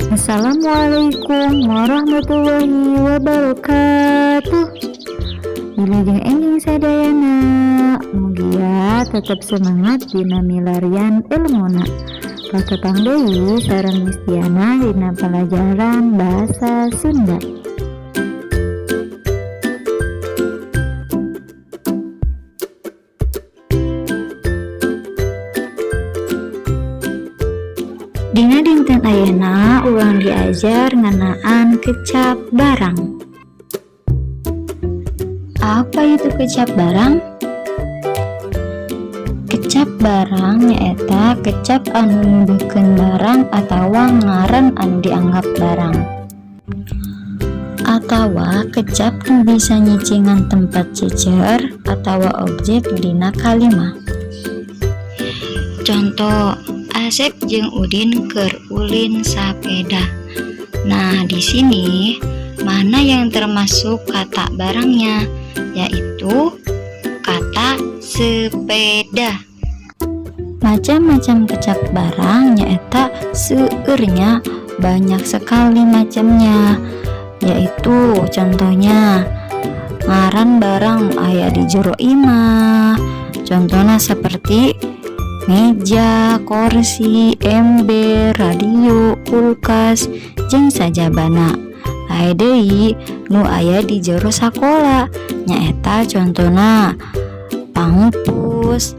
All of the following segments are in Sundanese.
Assalamualaikum warahmatullahi wabarakatuh. Wilujeng enjing sadayana, mugia tetap semangat dina milarian ilmuna. Kaketang deui sareng Mistiana dina pelajaran bahasa Sunda. Dina dinten ayeuna ulang diajar ngenaan kecap barang. Apa itu kecap barang? Kecap barang nyaeta kecap anu nuduhkeun barang atawa ngaran anu dianggap barang. Atawa kecap nu bisa nyicingan tempat cecer atawa objek dina kalimah. Contoh, Asep jeung Udin keur ulin sapeda. Nah, di sini mana yang termasuk kata barangnya? Yaitu kata sepeda. Macam-macam kecap barang nyaeta seueurnya banyak sekali macamnya. Yaitu contohnya ngaran barang aya di jero imah. Contohnya seperti meja, kursi, ember, radio, kulkas, jeung sajabana. Aya deui nu aya di jero sakola, nyaeta contona pangpus,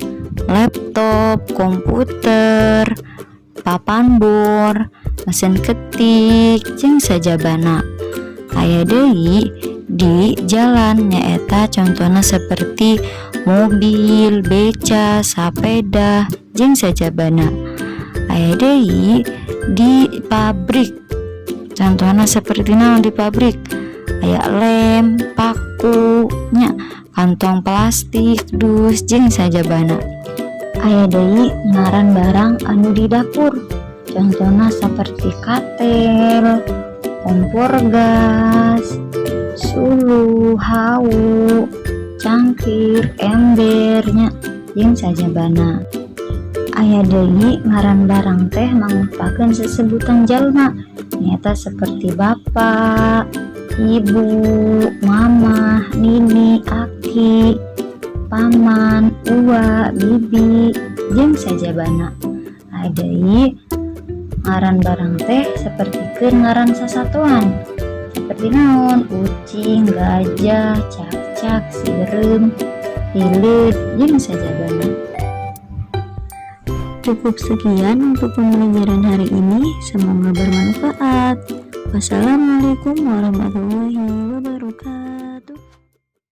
laptop, komputer, papan bor, mesin ketik, jeung sajabana. Aya deui di jalan, nyaeta contona seperti mobil, beca, sepeda, jeung sajabana. Aya deui di pabrik. Contohna seperti naon di pabrik? Aya lem, paku, nya, kantong plastik, dus, jeung sajabana. Aya deui ngaran barang anu di dapur. Contohna seperti katel, kompor gas, suluh, hawu, cangkir, embernya, jeung sajabana. Aya deui ngaran barang teh mangrupakeun sesebutan jalma, nyata seperti bapak, ibu, mama, nini, aki, paman, uwa, bibi, jeung sajabana. Aya deui ngaran barang teh sapertikeun ngaran sasatuan. Seperti naon? Kucing, gajah, cacak, sireum, lilit, jeung sajabana. Cukup sekian untuk pembelajaran hari ini. Semoga bermanfaat. Wassalamualaikum warahmatullahi wabarakatuh.